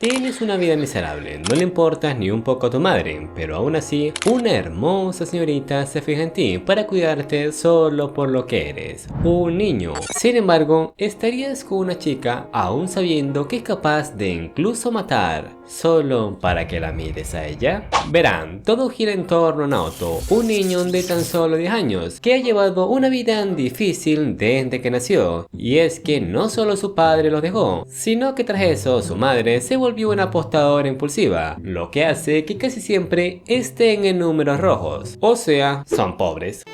tienes una vida miserable, no le importas ni un poco a tu madre, pero aún así, una hermosa señorita se fija en ti para cuidarte solo por lo que eres, un niño. Sin embargo, estarías con una chica aún sabiendo que es capaz de incluso matar, solo para que la mires a ella. Verán, todo gira en torno a Naoto, un niño de tan solo 10 años, que ha llevado una vida difícil desde que nació, y es que no solo su padre los dejó, sino que tras eso su madre se volvió una apostadora impulsiva, lo que hace que casi siempre estén en números rojos, o sea, son pobres.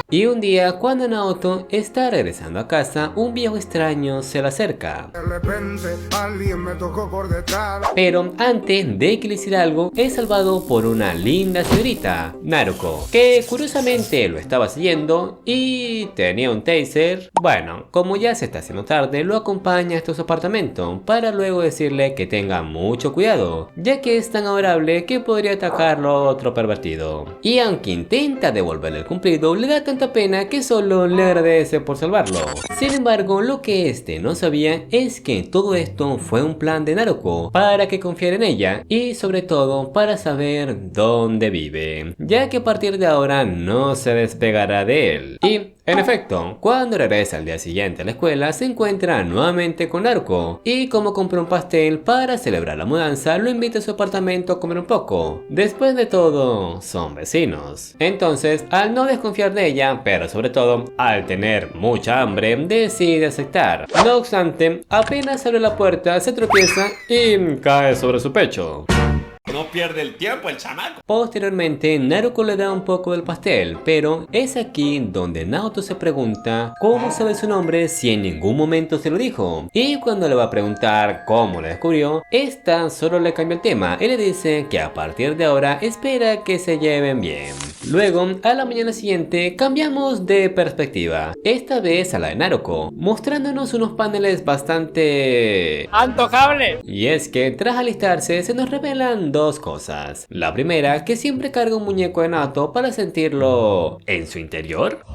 Y un día, cuando Naoto está regresando a casa, un viejo extraño se le acerca. De repente alguien me tocó por detrás. Pero antes de que le hiciera algo, es salvado por una linda señorita, Naruko, que curiosamente lo estaba siguiendo y tenía un taser. Bueno, como ya se está haciendo tarde, lo acompaña hasta su apartamento para luego decirle que tenga mucho cuidado, ya que es tan adorable que podría atacarlo otro pervertido. Y aunque intenta devolverle el cumplido, le da tanta pena que solo le agradece por salvarlo. Sin embargo, lo que este no sabía es que todo esto fue un plan de Naruko para que confiara en ella y sobre todo para saber dónde vive, ya que a partir de ahora no se despegará de él. Y en efecto, cuando regresa al día siguiente a la escuela, se encuentra nuevamente con Naruko y como compró un pastel para celebrar la mudanza, lo invita a su apartamento a comer un poco. Después de todo, son vecinos. Entonces, al no desconfiar de ella, pero sobre todo al tener mucha hambre, decide aceptar. No obstante, apenas abre la puerta, se tropieza y cae sobre su pecho. No pierde el tiempo el chamaco. Posteriormente, Naruko le da un poco del pastel, pero es aquí donde Naoto se pregunta cómo sabe su nombre si en ningún momento se lo dijo. Y cuando le va a preguntar cómo lo descubrió, esta solo le cambia el tema y le dice que a partir de ahora espera que se lleven bien. Luego, a la mañana siguiente, cambiamos de perspectiva, esta vez a la de Naruko, mostrándonos unos paneles bastante ¡antojable! Y es que tras alistarse se nos revelan dos cosas. La primera, que siempre carga un muñeco de Naoto para sentirlo en su interior.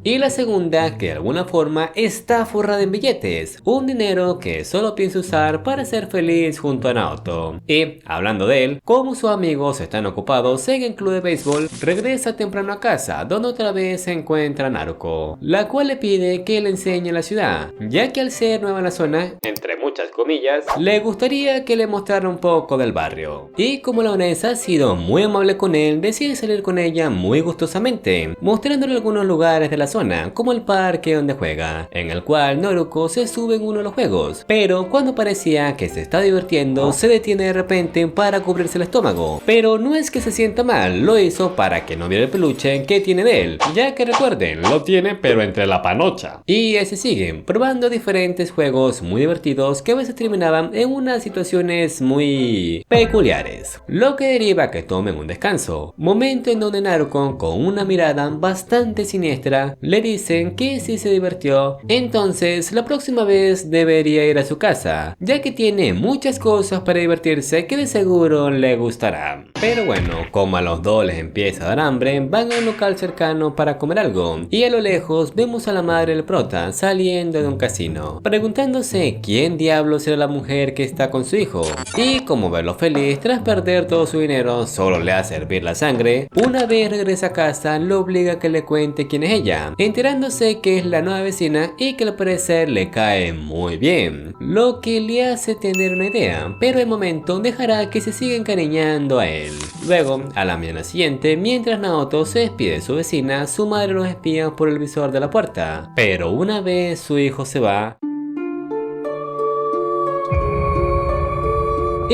Y la segunda, que de alguna forma está forrada en billetes, un dinero que solo piensa usar para ser feliz junto a Naoto. Y hablando de él, como sus amigos están ocupados en el club de béisbol, regresa temprano a casa, donde otra vez se encuentra Naruko, la cual le pide que le enseñe la ciudad, ya que al ser nueva en la zona, entre muchas comillas, le gustaría que le mostrara un poco del barrio. Y como la onesa ha sido muy amable con él, decide salir con ella muy gustosamente, mostrándole algunos lugares de la zona, como el parque donde juega, en el cual Naruko se sube en uno de los juegos, pero cuando parecía que se está divirtiendo, se detiene de repente para cubrirse el estómago. Pero no es que se sienta mal, lo hizo para que no viera el peluche que tiene de él, ya que recuerden, lo tiene pero entre la panocha. Y así siguen, probando diferentes juegos muy divertidos que a veces terminaban en unas situaciones muy peculiares, lo que deriva a que tomen un descanso, momento en donde Naruko, con una mirada bastante siniestra, le dicen que si se divirtió, entonces la próxima vez debería ir a su casa, ya que tiene muchas cosas para divertirse que de seguro le gustarán. Pero bueno, como a los dos les empieza a dar hambre, van a un local cercano para comer algo, y a lo lejos vemos a la madre del prota saliendo de un casino, preguntándose quién diablos era la mujer que está con su hijo. Y como verlo feliz tras perder todo su dinero solo le hace hervir la sangre, una vez regresa a casa lo obliga a que le cuente quién es ella, enterándose que es la nueva vecina y que al parecer le cae muy bien, lo que le hace tener una idea, pero de momento dejará que se siga encariñando a él. Luego, a la mañana siguiente, mientras Naoto se despide de su vecina, su madre los espía por el visor de la puerta, pero una vez su hijo se va,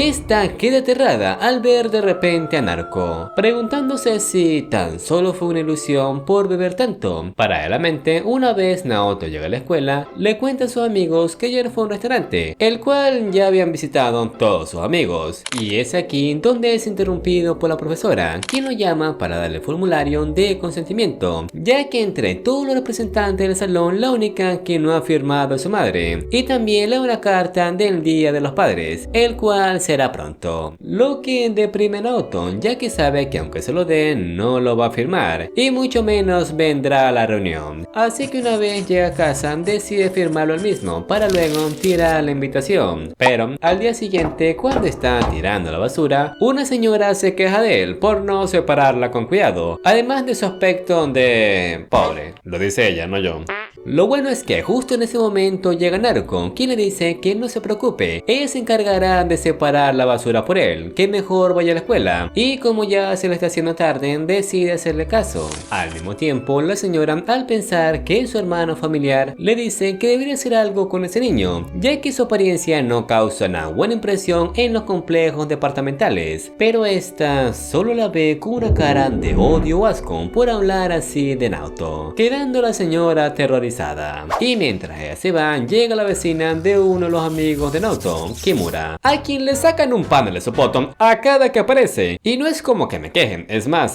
esta queda aterrada al ver de repente a Naruko, preguntándose si tan solo fue una ilusión por beber tanto. Paralelamente, una vez Naoto llega a la escuela, le cuenta a sus amigos que ayer fue a un restaurante, el cual ya habían visitado todos sus amigos. Y es aquí donde es interrumpido por la profesora, quien lo llama para darle el formulario de consentimiento, ya que entre todos los representantes del salón, la única que no ha firmado es su madre. Y también le da una carta del Día de los Padres, el cual será pronto, lo que deprime a Naoto, ya que sabe que aunque se lo den no lo va a firmar y mucho menos vendrá a la reunión. Así que una vez llega a casa decide firmarlo él mismo para luego tirar la invitación. Pero al día siguiente, cuando está tirando la basura, una señora se queja de él por no separarla con cuidado, además de su aspecto de pobre. Lo dice ella, no yo. Lo bueno es que justo en ese momento llega Naruko, quien le dice que no se preocupe, ella se encargará de separar la basura por él, que mejor vaya a la escuela, y como ya se le está haciendo tarde, decide hacerle caso. Al mismo tiempo, la señora, al pensar que su hermano familiar, le dice que debería hacer algo con ese niño, ya que su apariencia no causa una buena impresión en los complejos departamentales, pero esta solo la ve con una cara de odio o asco por hablar así de Naoto, quedando la señora aterrorizada. Y mientras ella se va, llega la vecina de uno de los amigos de Naoto, Kimura, a quien le sacan un panel de sopoto a cada que aparece. Y no es como que me quejen, es más,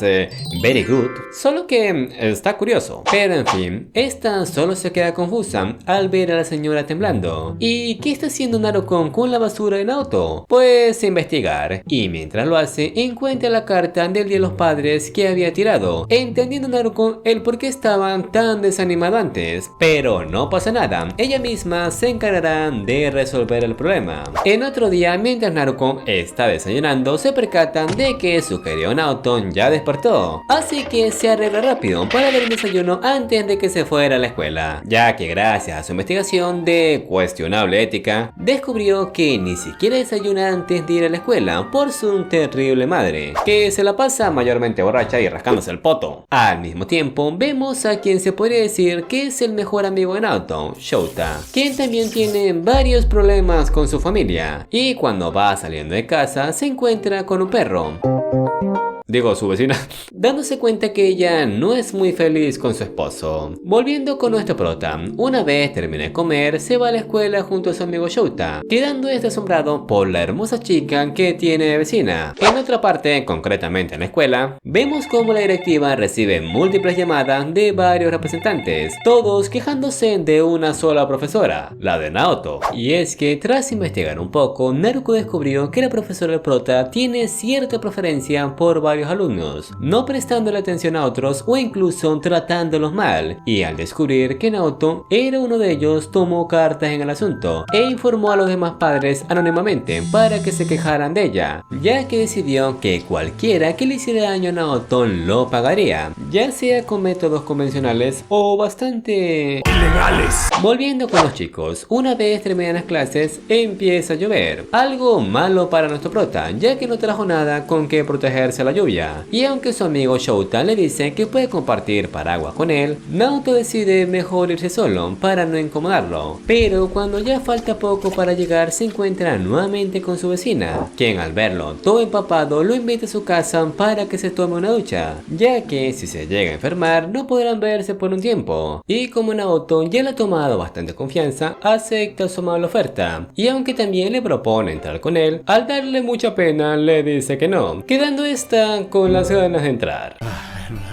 very good, solo que está curioso. Pero en fin, esta solo se queda confusa al ver a la señora temblando. ¿Y qué está haciendo Naruko con la basura de Naoto? Pues investigar. Y mientras lo hace, encuentra la carta del Día de los Padres que había tirado, entendiendo Naruko el por qué estaban tan desanimados antes. Pero no pasa nada, ella misma se encargará de resolver el problema. En otro día, mientras Naruko está desayunando, se percatan de que su querido Naoto ya despertó, así que se arregla rápido para ver el desayuno antes de que se fuera a la escuela, ya que gracias a su investigación de cuestionable ética, descubrió que ni siquiera desayuna antes de ir a la escuela por su terrible madre, que se la pasa mayormente borracha y rascándose el poto. Al mismo tiempo, vemos a quien se podría decir que es el mejor amigo de Naoto, Shouta, quien también tiene varios problemas con su familia, y cuando va saliendo de casa se encuentra con un perro. Digo, su vecina, dándose cuenta que ella no es muy feliz con su esposo. Volviendo con nuestro prota, una vez termina de comer, se va a la escuela junto a su amigo Shouta, quedando este asombrado por la hermosa chica que tiene de vecina. En otra parte, concretamente en la escuela, vemos cómo la directiva recibe múltiples llamadas de varios representantes, todos quejándose de una sola profesora, la de Naoto. Y es que tras investigar un poco, Naruko descubrió que la profesora del prota tiene cierta preferencia por varios alumnos, no prestándole atención a otros o incluso tratándolos mal, y al descubrir que Naoto era uno de ellos, tomó cartas en el asunto e informó a los demás padres anónimamente para que se quejaran de ella, ya que decidió que cualquiera que le hiciera daño a Naoto lo pagaría, ya sea con métodos convencionales o bastante ilegales. Volviendo con los chicos, una vez terminan las clases empieza a llover, algo malo para nuestro prota, ya que no trajo nada con que protegerse la lluvia. Y aunque su amigo Shouta le dice que puede compartir paraguas con él, Naoto decide mejor irse solo para no incomodarlo. Pero cuando ya falta poco para llegar, se encuentra nuevamente con su vecina, quien al verlo todo empapado lo invita a su casa para que se tome una ducha, ya que si se llega a enfermar no podrán verse por un tiempo. Y como Naoto ya le ha tomado bastante confianza, acepta su amable oferta, y aunque también le propone entrar con él, al darle mucha pena le dice que no, quedando esta con las ganas de entrar.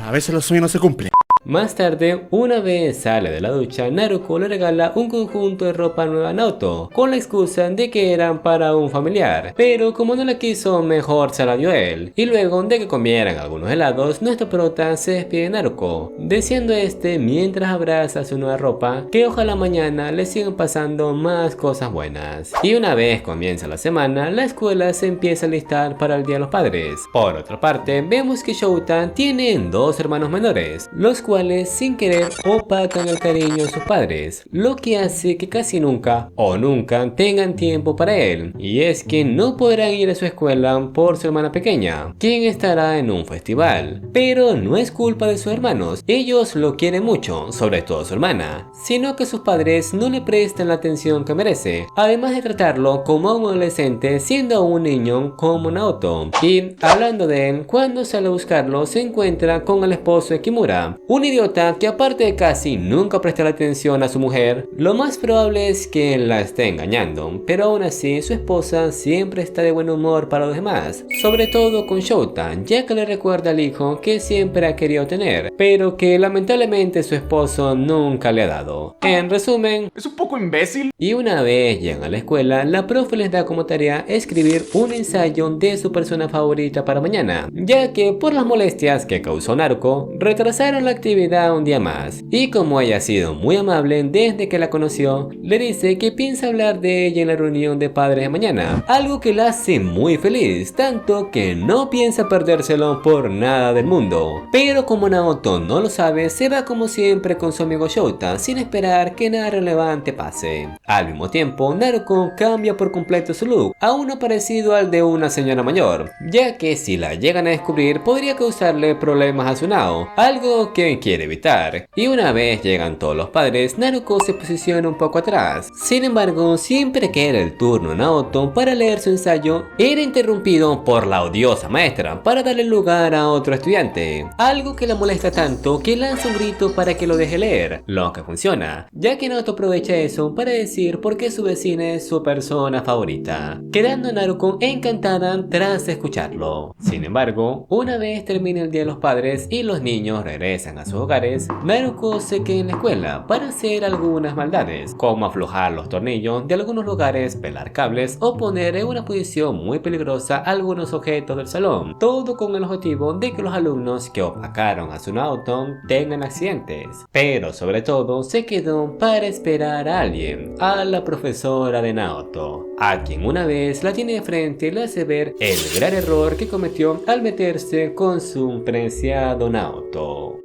A veces los sueños no se cumplen. Más tarde, una vez sale de la ducha, Naruko le regala un conjunto de ropa nueva a Naoto, con la excusa de que eran para un familiar, pero como no la quiso, mejor se la dio a él. Y luego de que comieran algunos helados, nuestro prota se despide de Naruko, deseando mientras abraza su nueva ropa, que ojalá mañana le sigan pasando más cosas buenas. Y una vez comienza la semana, la escuela se empieza a listar para el Día de los Padres. Por otra parte, vemos que Shouta tiene dos hermanos menores, los cuales sin querer opacan el cariño de sus padres, lo que hace que casi nunca o nunca tengan tiempo para él, y es que no podrán ir a su escuela por su hermana pequeña, quien estará en un festival. Pero no es culpa de sus hermanos, ellos lo quieren mucho, sobre todo su hermana, sino que sus padres no le prestan la atención que merece, además de tratarlo como a un adolescente siendo aún un niño como Naoto. Y hablando de él, cuando sale a buscarlo se encuentra con el esposo de Kimura, un idiota que aparte de casi nunca prestar atención a su mujer, lo más probable es que la esté engañando, pero aún así su esposa siempre está de buen humor para los demás, sobre todo con Shota, ya que le recuerda al hijo que siempre ha querido tener, pero que lamentablemente su esposo nunca le ha dado. En resumen, Es un poco imbécil. y una vez llegan a la escuela, la profe les da como tarea escribir un ensayo de su persona favorita para mañana, ya que por las molestias que causó Naruko, retrasaron la actividad un día más. Y como ella ha sido muy amable desde que la conoció, le dice que piensa hablar de ella en la reunión de padres de mañana, algo que la hace muy feliz, tanto que no piensa perdérselo por nada del mundo. Pero como Naoto no lo sabe, se va como siempre con su amigo Shota, sin esperar que nada relevante pase. Al mismo tiempo, Naruko cambia por completo su look, a uno parecido al de una señora mayor, ya que si la llegan a descubrir podría causarle problemas a su Nao, algo que quiere evitar. Y una vez llegan todos los padres, Naruko se posiciona un poco atrás. Sin embargo, siempre que era el turno de Naoto para leer su ensayo, era interrumpido por la odiosa maestra para darle lugar a otro estudiante, algo que la molesta tanto que lanza un grito para que lo deje leer, lo que funciona, ya que Naoto aprovecha eso para decir por qué su vecina es su persona favorita, quedando Naruko encantada tras escucharlo. Sin embargo, una vez termina el día de los padres y los niños regresan a sus hogares, Naruko se queda en la escuela para hacer algunas maldades, como aflojar los tornillos de algunos lugares, pelar cables o poner en una posición muy peligrosa algunos objetos del salón, todo con el objetivo de que los alumnos que opacaron a su Naoto tengan accidentes. Pero sobre todo se quedó para esperar a alguien, a la profesora de Naoto, a quien una vez la tiene de frente y le hace ver el gran error que cometió al meterse con su preciado Naoto.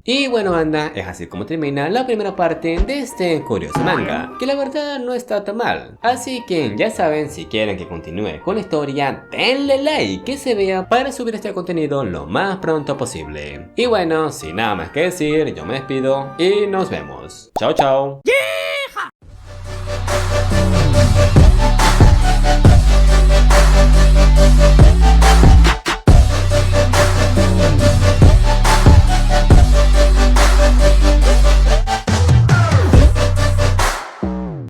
Y bueno banda, es así como termina la primera parte de este curioso manga, que la verdad no está tan mal. Así que ya saben, si quieren que continúe con la historia, denle like, que se vea para subir este contenido lo más pronto posible. Y bueno, sin nada más que decir, yo me despido y nos vemos. Chao chao.